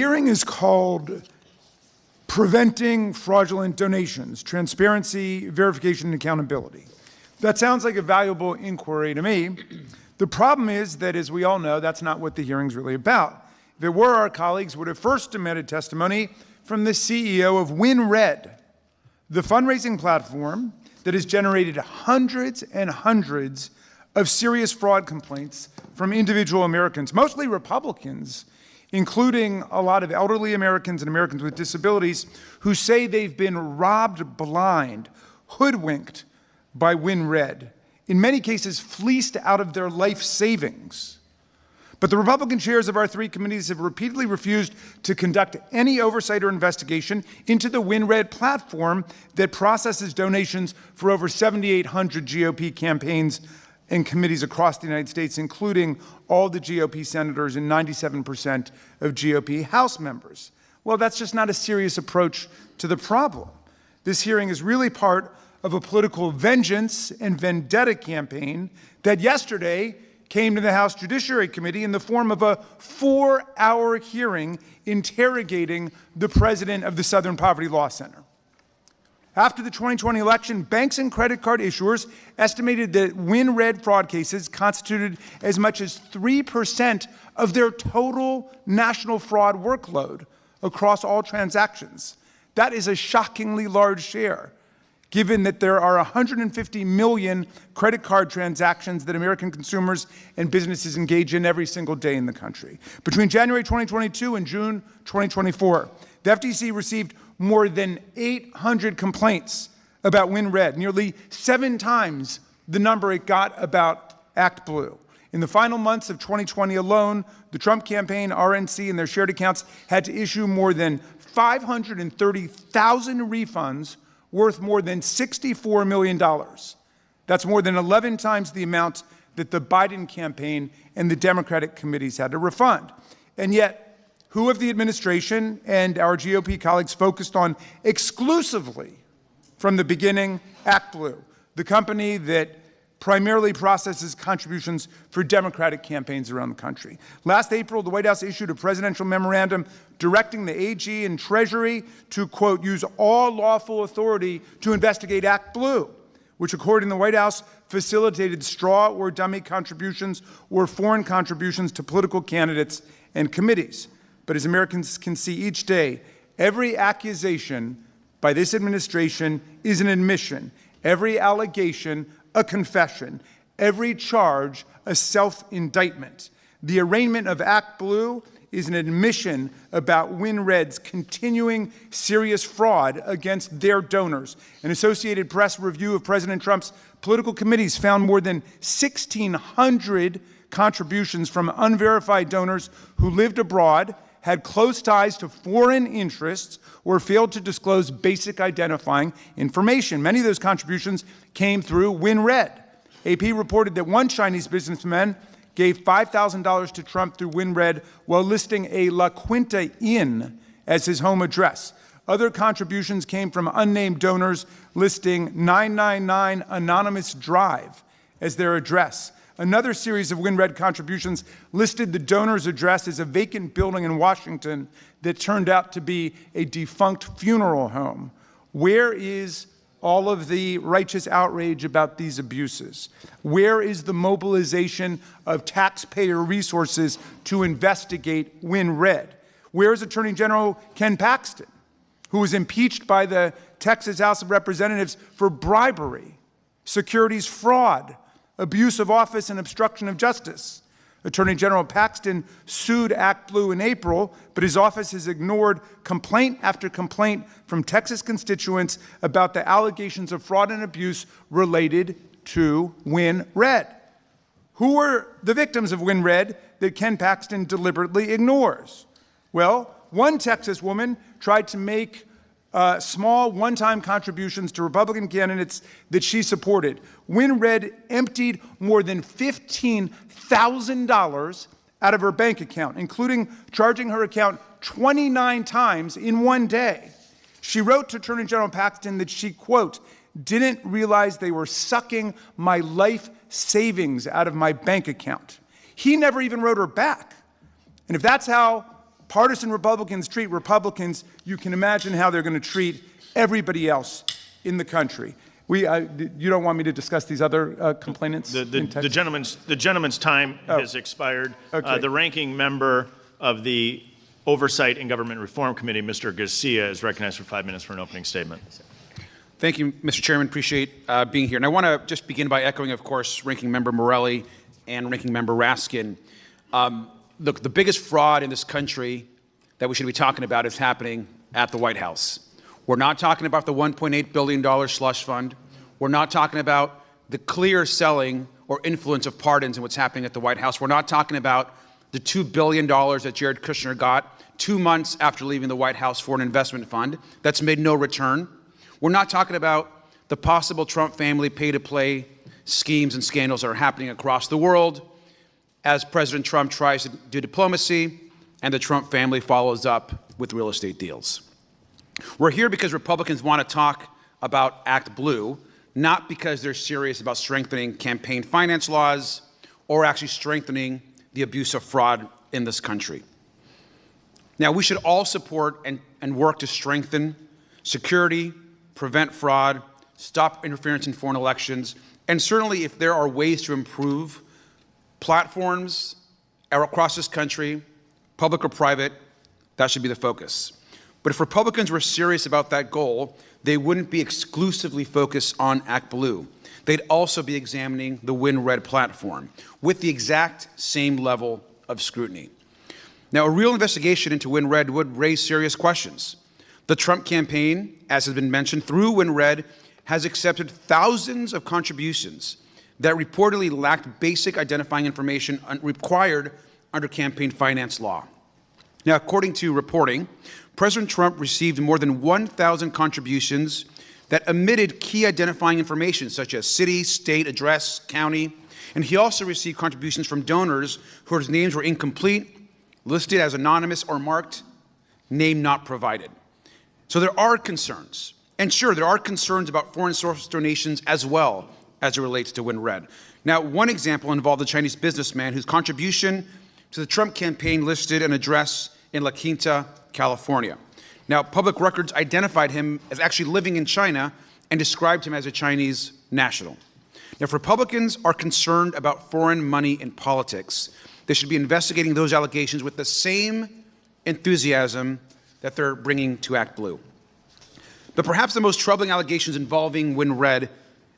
Hearing is called Preventing Fraudulent Donations, Transparency, Verification, and Accountability. That sounds like a valuable inquiry to me. The problem is that, as we all know, that's not what the hearing's really about. If it were, our colleagues would have first demanded testimony from the CEO of WinRed, the fundraising platform that has generated hundreds and hundreds of serious fraud complaints from individual Americans, mostly Republicans, including a lot of elderly Americans and Americans with disabilities who say they've been robbed blind, hoodwinked by WinRed, in many cases fleeced out of their life savings. But the Republican chairs of our three committees have repeatedly refused to conduct any oversight or investigation into the WinRed platform that processes donations for over 7,800 GOP campaigns and committees across the United States, including all the GOP senators and 97% of GOP House members. Well, that's just not a serious approach to the problem. This hearing is really part of a political vengeance and vendetta campaign that yesterday came to the House Judiciary Committee in the form of a 4-hour hearing interrogating the president of the Southern Poverty Law Center. After the 2020 election, banks and credit card issuers estimated that WinRed fraud cases constituted as much as 3% of their total national fraud workload across all transactions. That is a shockingly large share, given that there are 150 million credit card transactions that American consumers and businesses engage in every single day in the country. Between January 2022 and June 2024, the FTC received more than 800 complaints about WinRed, nearly 7 times the number it got about ActBlue. In the final months of 2020 alone, the Trump campaign, RNC, and their shared accounts had to issue more than 530,000 refunds worth more than $64 million. That's more than 11 times the amount that the Biden campaign and the Democratic committees had to refund. And yet, who of the administration and our GOP colleagues focused on exclusively from the beginning ActBlue, the company that primarily processes contributions for Democratic campaigns around the country. Last April, the White House issued a presidential memorandum directing the AG and Treasury to, quote, use all lawful authority to investigate ActBlue, which, according to the White House, facilitated straw or dummy contributions or foreign contributions to political candidates and committees. But as Americans can see each day, every accusation by this administration is an admission, every allegation a confession, every charge a self-indictment. The arraignment of ActBlue is an admission about WinRed's continuing serious fraud against their donors. An Associated Press review of President Trump's political committees found more than 1,600 contributions from unverified donors who lived abroad, had close ties to foreign interests, or failed to disclose basic identifying information. Many of those contributions came through WinRed. AP reported that one Chinese businessman gave $5,000 to Trump through WinRed while listing a La Quinta Inn as his home address. Other contributions came from unnamed donors listing 999 Anonymous Drive as their address. Another series of WinRed contributions listed the donor's address as a vacant building in Washington that turned out to be a defunct funeral home. Where is all of the righteous outrage about these abuses? Where is the mobilization of taxpayer resources to investigate WinRed? Where is Attorney General Ken Paxton, who was impeached by the Texas House of Representatives for bribery, securities fraud, abuse of office, and obstruction of justice? Attorney General Paxton sued ActBlue in April, but his office has ignored complaint after complaint from Texas constituents about the allegations of fraud and abuse related to WinRed. Who were the victims of WinRed that Ken Paxton deliberately ignores? Well, one Texas woman tried to make small one-time contributions to Republican candidates that she supported. WinRed emptied more than $15,000 out of her bank account, including charging her account 29 times in one day. She wrote to Attorney General Paxton that she, quote, didn't realize they were sucking my life savings out of my bank account. He never even wrote her back. And if that's how partisan Republicans treat Republicans, you can imagine how they're going to treat everybody else in the country. You don't want me to discuss these other complainants? The gentleman's time has expired. Okay. The ranking member of the Oversight and Government Reform Committee, Mr. Garcia, is recognized for 5 minutes for an opening statement. Thank you, Mr. Chairman. Appreciate being here. And I want to just begin by echoing, of course, Ranking Member Morelli and Ranking Member Raskin. Look, the biggest fraud in this country that we should be talking about is happening at the White House. We're not talking about the $1.8 billion slush fund. We're not talking about the clear selling or influence of pardons and what's happening at the White House. We're not talking about the $2 billion that Jared Kushner got 2 months after leaving the White House for an investment fund that's made no return. We're not talking about the possible Trump family pay-to-play schemes and scandals that are happening across the world as President Trump tries to do diplomacy and the Trump family follows up with real estate deals. We're here because Republicans want to talk about ActBlue, not because they're serious about strengthening campaign finance laws or actually strengthening the abuse of fraud in this country. Now, we should all support and work to strengthen security, prevent fraud, stop interference in foreign elections, and certainly if there are ways to improve platforms across this country, public or private, that should be the focus. But if Republicans were serious about that goal, they wouldn't be exclusively focused on ActBlue. They'd also be examining the WinRed platform with the exact same level of scrutiny. Now, a real investigation into WinRed would raise serious questions. The Trump campaign, as has been mentioned, through WinRed, has accepted thousands of contributions that reportedly lacked basic identifying information required under campaign finance law. Now, according to reporting, President Trump received more than 1,000 contributions that omitted key identifying information such as city, state, address, county, and he also received contributions from donors whose names were incomplete, listed as anonymous, or marked name not provided. So there are concerns. And sure, there are concerns about foreign source donations as well as it relates to WinRed. Now, one example involved a Chinese businessman whose contribution to the Trump campaign listed an address in La Quinta, California. Now, public records identified him as actually living in China and described him as a Chinese national. Now, if Republicans are concerned about foreign money in politics, they should be investigating those allegations with the same enthusiasm that they're bringing to ActBlue. But perhaps the most troubling allegations involving WinRed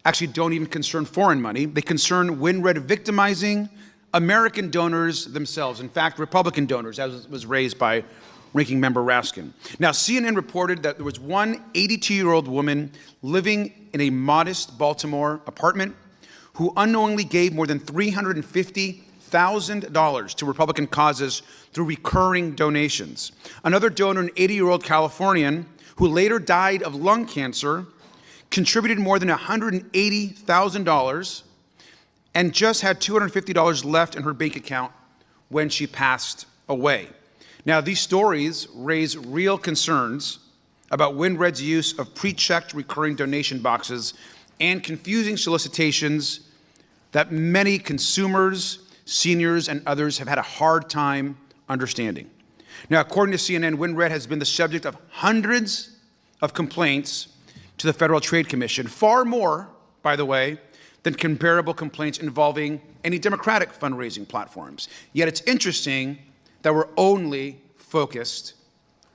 actually don't even concern foreign money. They concern WinRed victimizing American donors themselves, in fact, Republican donors, as was raised by Ranking Member Raskin. Now, CNN reported that there was one 82-year-old woman living in a modest Baltimore apartment who unknowingly gave more than $350,000 to Republican causes through recurring donations. Another donor, an 80-year-old Californian who later died of lung cancer, contributed more than $180,000 and just had $250 left in her bank account when she passed away. Now, these stories raise real concerns about WinRed's use of pre-checked recurring donation boxes and confusing solicitations that many consumers, seniors, and others have had a hard time understanding. Now, according to CNN, WinRed has been the subject of hundreds of complaints to the Federal Trade Commission, far more, by the way, than comparable complaints involving any Democratic fundraising platforms. Yet it's interesting that we're only focused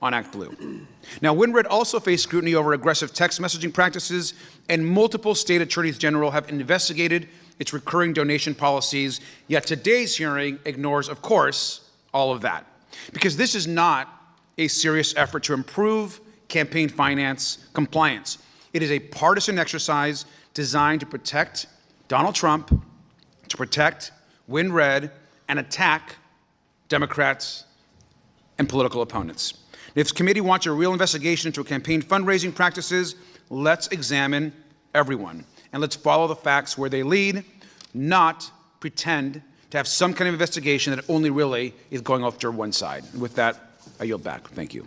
on ActBlue. Now, WinRed also faced scrutiny over aggressive text messaging practices, and multiple state attorneys general have investigated its recurring donation policies, yet today's hearing ignores, of course, all of that. Because this is not a serious effort to improve campaign finance compliance. It is a partisan exercise designed to protect Donald Trump, to protect WinRed, and attack Democrats and political opponents. If this committee wants a real investigation into campaign fundraising practices, let's examine everyone. And let's follow the facts where they lead, not pretend to have some kind of investigation that only really is going after one side. And with that, I yield back. Thank you.